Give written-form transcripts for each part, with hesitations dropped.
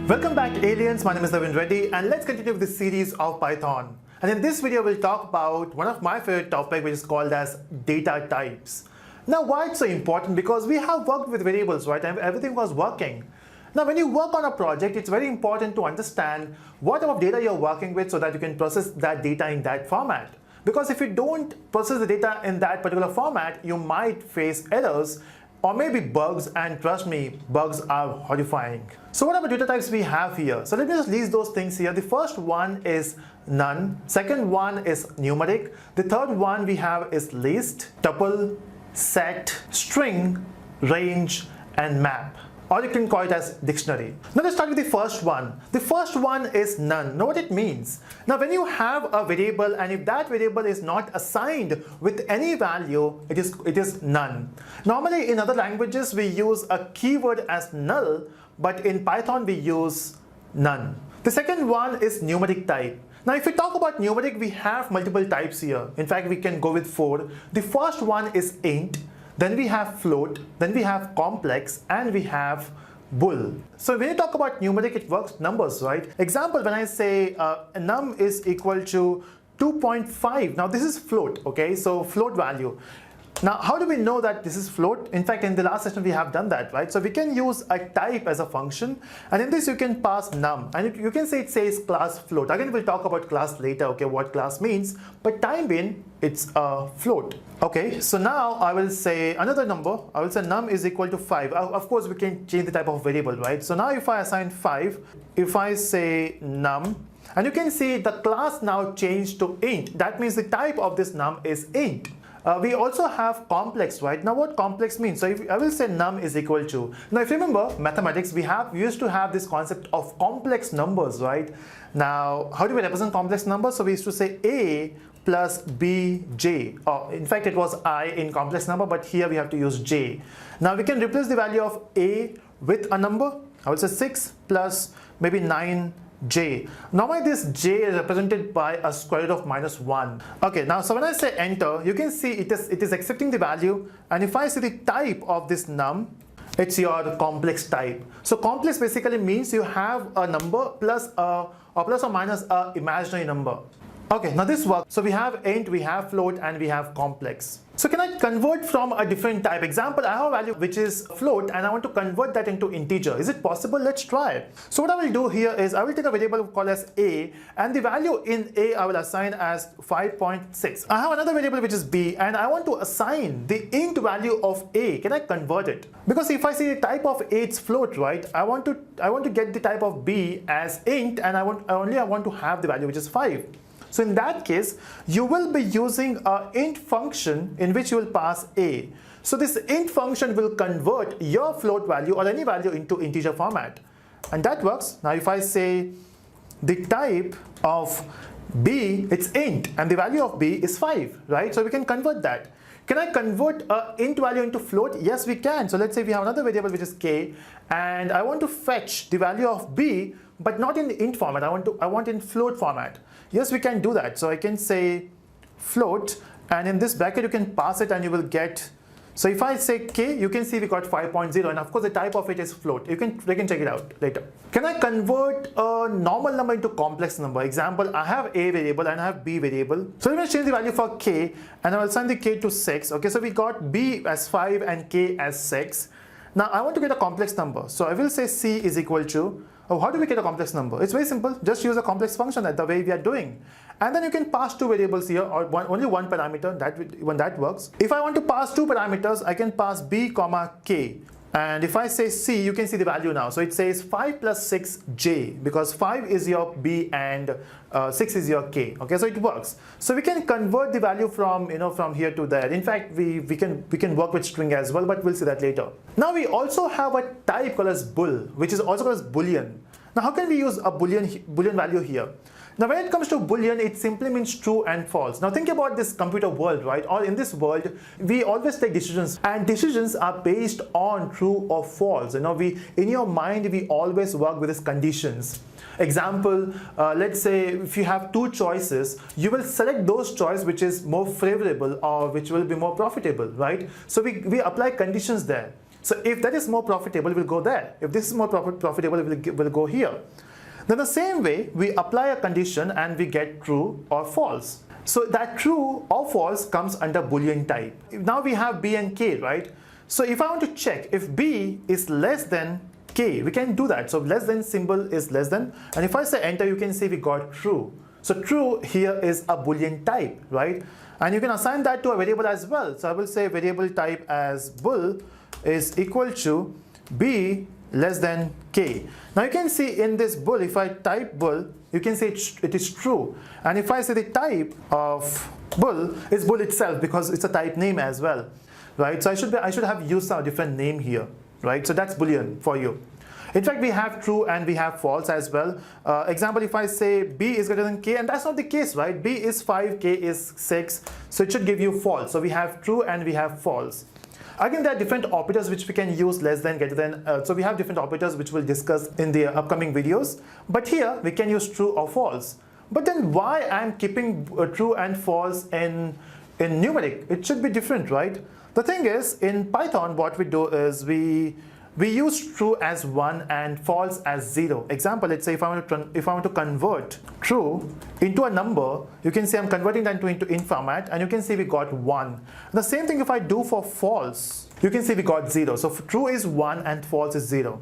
Welcome back aliens, my name is Navin Reddy and let's continue with this series of Python. And in this video we'll talk about one of my favorite topics, which is called as data types. Now why it's so important? Because we have worked with variables, right, and everything was working. Now when you work on a project, it's very important to understand what type of data you're working with so that you can process that data in that format. Because if you don't process the data in that particular format, you might face errors or maybe bugs, and trust me, bugs are horrifying. So what are the data types we have here? So let me just list those things here. The first one is none, second one is numeric, the third one we have is list, tuple, set, string, range, and map. Or you can call it as dictionary. Now let's start with the first one. The first one is none. Know what it means? Now when you have a variable and if that variable is not assigned with any value, it is none. Normally in other languages we use a keyword as null, but in Python we use none. The second one is numeric type. Now if we talk about numeric, we have multiple types here. In fact, we can go with 4. The first one is int. Then we have float, then we have complex, and we have bool. So when you talk about numeric, it works numbers, right? Example, when I say num is equal to 2.5, now this is float, okay? So float value. Now, how do we know that this is float? In fact, in the last session, we have done that, right? So we can use a type as a function, and in this you can pass num, and you can say it says class float. Again, we'll talk about class later, okay, what class means, but time being, it's a float. Okay, so now I will say another number. I will say num is equal to 5. Of course, we can change the type of variable, right? So now if I assign 5, if I say num, and you can see the class now changed to int. That means the type of this num is int. We also have complex, right? Now what complex means? So if I will say num is equal to, now if you remember mathematics, we used to have this concept of complex numbers, right? Now how do we represent complex numbers? So we used to say a plus bj, or in fact it was I in complex number, but here we have to use j. Now we can replace the value of a with a number. I would say 6 plus maybe 9j. Normally this j is represented by a square root of -1. Okay, now so when I say enter, you can see it is accepting the value, and if I see the type of this num, it's your complex type. So complex basically means you have a number plus or minus a imaginary number. Okay, now this works. So we have int, we have float, and we have complex. So can I convert from a different type? Example, I have a value which is float and I want to convert that into integer. Is it possible? Let's try. So what I will do here is I will take a variable called as a, and the value in a I will assign as 5.6. I have another variable which is b, and I want to assign the int value of a. Can I convert it? Because if I see the type of a, it's float, right? I want to get the type of b as int, and I want to have the value which is 5. So in that case, you will be using an int function in which you will pass a. So this int function will convert your float value or any value into integer format. And that works. Now if I say the type of b, it's int, and the value of b is 5, right? So we can convert that. Can I convert an int value into float? Yes, we can. So let's say we have another variable which is k, and I want to fetch the value of b, but not in the int format. I want in float format. Yes, we can do that. So I can say float, and in this bracket you can pass it and you will get. So if I say k, you can see we got 5.0, and of course the type of it is float. We can check it out later. Can I convert a normal number into complex number? Example, I have a variable and I have b variable. So let me change the value for k, and I will assign the k to 6. Okay, so we got b as 5 and k as 6. Now I want to get a complex number. So I will say c is equal to, how do we get a complex number? It's very simple. Just use a complex function the way we are doing. And then you can pass two variables here, or only one parameter, when that works. If I want to pass two parameters, I can pass b comma k. And if I say c, you can see the value now. So it says 5 plus 6j, because 5 is your b and 6 is your k. Okay, so it works. So we can convert the value from here to there. In fact, we can work with string as well, but we'll see that later. Now we also have a type called as bool, which is also called as boolean. Now how can we use a boolean value here? Now when it comes to boolean, it simply means true and false. Now think about this computer world, right? Or in this world, we always take decisions, and decisions are based on true or false. In your mind, we always work with these conditions. Example, let's say if you have two choices, you will select those choices which is more favorable or which will be more profitable, right? So we apply conditions there. So if that is more profitable, we'll go there. If this is more profitable, we'll go here. Then the same way, we apply a condition and we get true or false. So that true or false comes under Boolean type. Now we have B and K, right? So if I want to check if B is less than K, we can do that. So less than symbol is less than, and if I say enter, you can see we got true. So true here is a Boolean type, right? And you can assign that to a variable as well. So I will say variable type as bool is equal to B less than K. Now you can see in this bool, if I type bool, you can see it is true. And if I say the type of bool is bool itself, because it's a type name as well, right? So I should have used a different name here, right? So that's Boolean for you. In fact, we have true and we have false as well. Example, if I say B is greater than K, and that's not the case, right? B is 5, K is 6, so it should give you false. So we have true and we have false. Again, there are different operators which we can use, less than, greater than. So we have different operators which we'll discuss in the upcoming videos. But here we can use true or false. But then why I'm keeping true and false in numeric? It should be different, right? The thing is, in Python, what we do is we use true as 1 and false as 0. Example, let's say if I want to convert true into a number, you can see I'm converting that into int format, and you can see we got 1. The same thing if I do for false, you can see we got 0. So true is 1 and false is 0.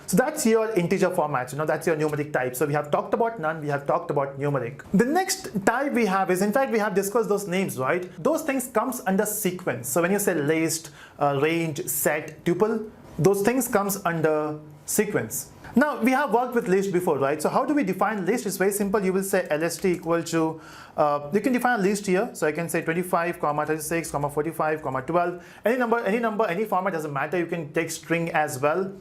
So that's your integer format, that's your numeric type. So we have talked about none, we have talked about numeric. The next type we have is, in fact, we have discussed those names, right? Those things comes under sequence. So when you say list, range, set, tuple, those things comes under sequence. Now we have worked with list before, right? So how do we define list? It's very simple. You will say lst equal to, you can define a list here. So I can say 25, 36, 45, 12. Any number, any format, doesn't matter. You can take string as well.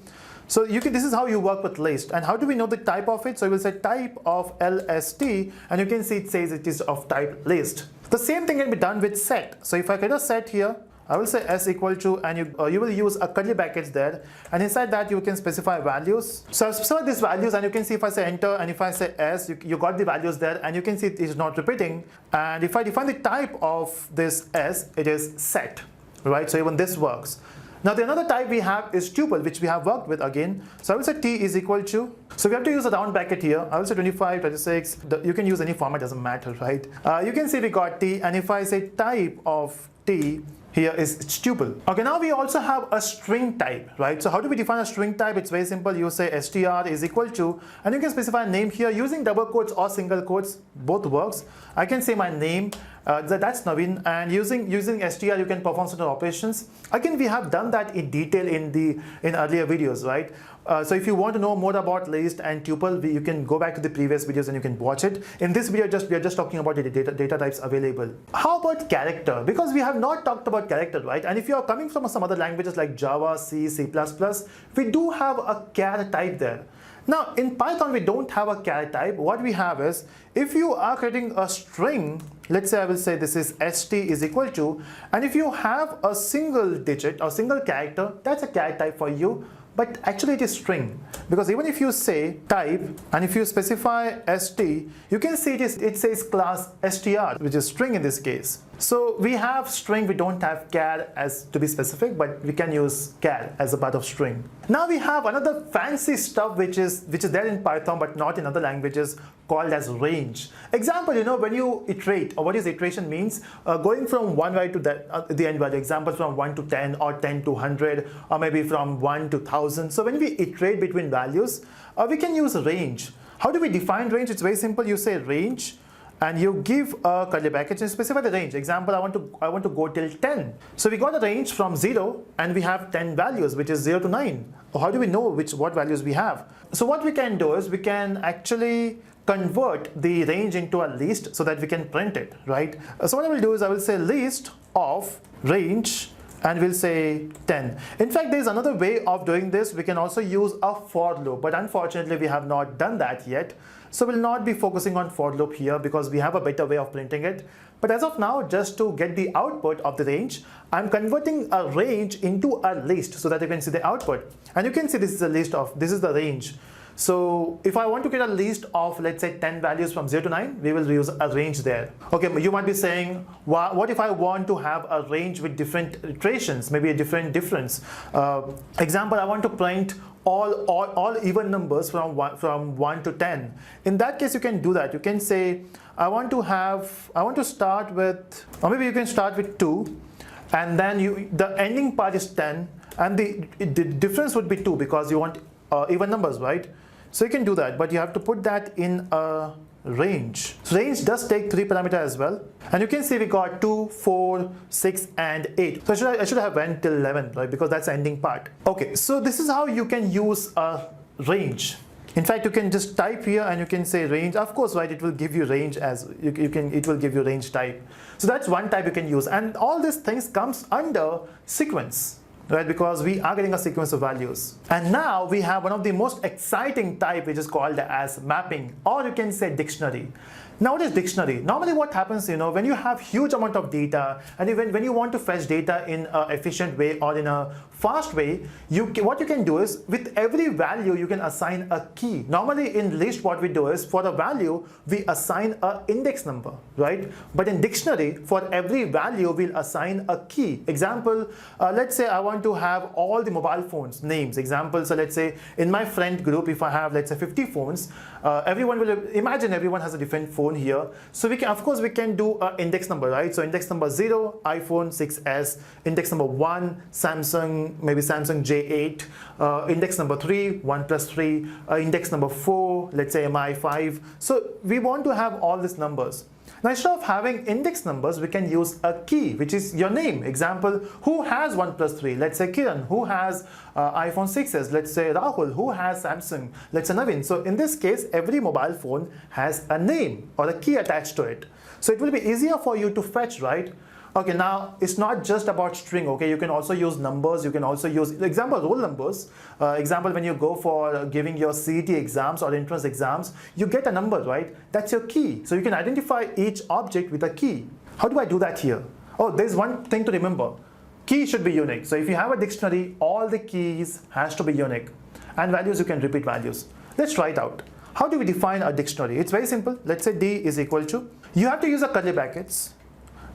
So this is how you work with list. And how do we know the type of it? So we will say type of LST, and you can see it says it is of type list. The same thing can be done with set. So if I get a set here, I will say s equal to, and you will use a curly brackets there, and inside that you can specify values. So I specify these values, and you can see if I say enter and if I say s, you got the values there, and you can see it is not repeating. And if I define the type of this s, it is set, right? So even this works. Now the another type we have is tuple, which we have worked with again. So I will say t is equal to, so we have to use a round bracket here. I will say 25, 26, you can use any format, doesn't matter, right? You can see we got t, and if I say type of t, here is tuple. Okay, now we also have a string type, right? So how do we define a string type? It's very simple. You say str is equal to, and you can specify a name here using double quotes or single quotes, both works. I can say my name, that's Naveen, and using str you can perform certain operations. Again, we have done that in detail in earlier videos, right? So if you want to know more about list and tuple, you can go back to the previous videos and you can watch it. In this video, we are just talking about the data types available. How about character? Because we have not talked about character, right? And if you are coming from some other languages like Java, C, C++, we do have a char type there. Now in Python, we don't have a char type. What we have is, if you are creating a string, let's say I will say this is st is equal to, and if you have a single digit or single character, that's a char type for you. But actually it is string, because even if you say type and if you specify st, you can see it says class str, which is string in this case. So we have string, we don't have char as to be specific, but we can use char as a part of string. Now we have another fancy stuff which is there in Python but not in other languages, called as range. Example, when you iterate, or what is iteration means, going from one value to the end value. Example, from 1 to 10 or 10 to 100, or maybe from 1 to 1000. So when we iterate between values, we can use range. How do we define range? It's very simple. You say range, and you give a curly bracket and specify the range. Example, I want to go till 10. So we got a range from 0, and we have 10 values, which is 0 to 9. How do we know what values we have? So what we can do is we can actually convert the range into a list so that we can print it, right? So what I will do is I will say list of range, and we'll say 10. In fact, there's another way of doing this. We can also use a for loop, but unfortunately we have not done that yet. So we'll not be focusing on for loop here because we have a better way of printing it. But as of now, just to get the output of the range, I'm converting a range into a list so that you can see the output. And you can see this is the range. So if I want to get a list of, let's say, 10 values from 0 to 9, we will use a range there. Okay, you might be saying, what if I want to have a range with different iterations, maybe a different difference? Example, I want to print all even numbers from 1 to 10. In that case, you can do that. You can say, I want to start with, or maybe you can start with 2, and then the ending part is 10, and the difference would be 2 because you want even numbers, right? So you can do that, but you have to put that in a range. So range does take 3 parameters as well. And you can see we got 2, 4, 6, and 8. So I should have went till 11, right? Because that's the ending part. Okay, so this is how you can use a range. In fact, you can just type here and you can say range. Of course, right, it will give you range as it will give you range type. So that's one type you can use. And all these things comes under sequence, right? Because we are getting a sequence of values. And now we have one of the most exciting type, which is called as mapping, or you can say dictionary. Now what is dictionary? Normally what happens, when you have huge amount of data, and even when you want to fetch data in an efficient way or in a fast way, what you can do is, with every value you can assign a key. Normally in list what we do is, for the value we assign an index number, right? But in dictionary, for every value we'll assign a key. Example, let's say I want to have all the mobile phones names. Example, so let's say in my friend group, if I have, let's say, 50 phones, everyone has a different phone here. So we can, of course, we can do an index number, right? So index number 0, iPhone 6s, index number 1, Samsung, maybe Samsung J8, index number 3, OnePlus 3, index number 4, let's say MI5. So we want to have all these numbers. Now instead of having index numbers, we can use a key, which is your name. Example, who has OnePlus 3? Let's say Kiran. Who has iPhone 6s? Let's say Rahul. Who has Samsung? Let's say Navin. So in this case, every mobile phone has a name or a key attached to it. So it will be easier for you to fetch, right? Okay, now it's not just about string, okay? You can also use numbers. You can also use, example, roll numbers. Example, when you go for giving your CET exams or entrance exams, you get a number, right? That's your key. So you can identify each object with a key. How do I do that here? Oh, there's one thing to remember. Key should be unique. So if you have a dictionary, all the keys has to be unique. And values, you can repeat values. Let's try it out. How do we define a dictionary? It's very simple. Let's say D is equal to, you have to use a curly brackets.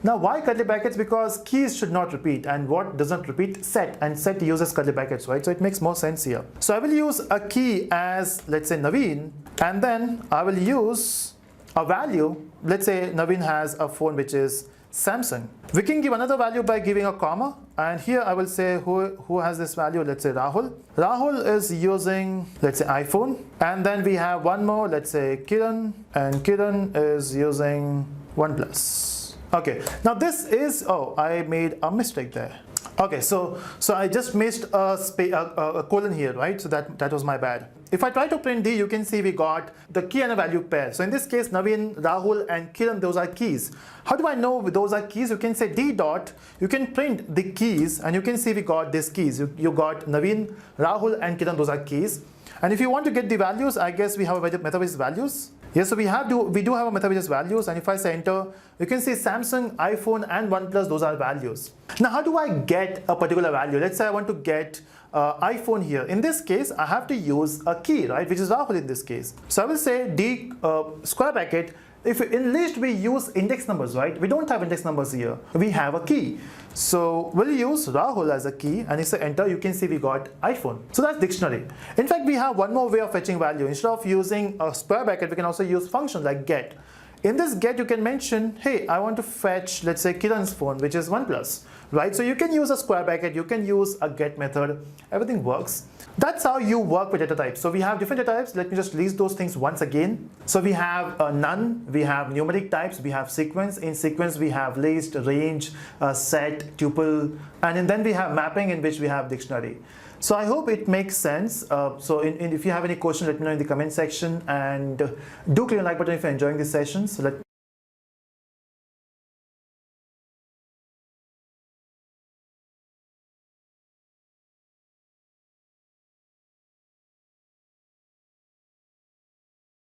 Now why curly brackets? Because keys should not repeat, and what doesn't repeat? Set, and set uses curly brackets, right? So it makes more sense here. So I will use a key as, let's say, Naveen, and then I will use a value. Let's say Naveen has a phone which is Samsung. We can give another value by giving a comma, and here I will say who has this value. Let's say Rahul. Rahul is using, let's say, iPhone, and then we have one more, let's say Kiran, and Kiran is using OnePlus. Okay, now this is, oh, I made a mistake there. Okay, so I just missed a colon here, right? So that was my bad. If I try to print D, you can see we got the key and a value pair. So in this case, Naveen, Rahul, and Kiran, those are keys. How do I know those are keys? You can say D dot, you can print the keys, and you can see we got these keys. You got Naveen, Rahul, and Kiran, those are keys. And if you want to get the values, I guess we have a method with values. Yes, so we do have a method which is values, and if I say enter, you can see Samsung, iPhone, and OnePlus, those are values. Now how do I get a particular value? Let's say I want to get iPhone here. In this case, I have to use a key, right, which is Rahul in this case. So I will say D square bracket. If in list we use index numbers, right? We don't have index numbers here. We have a key. So we'll use Rahul as a key, and if you say enter, you can see we got iPhone. So that's dictionary. In fact, we have one more way of fetching value. Instead of using a square bracket, we can also use function like get. In this get, you can mention, hey, I want to fetch, let's say, Kiran's phone, which is OnePlus, right? So you can use a square bracket, you can use a get method, everything works. That's how you work with data types. So we have different data types. Let me just list those things once again. So we have none, we have numeric types, we have sequence. In sequence, we have list, range, set, tuple, and then we have mapping, in which we have dictionary. So I hope it makes sense. If you have any questions, let me know in the comment section, and do click on the like button if you're enjoying these sessions.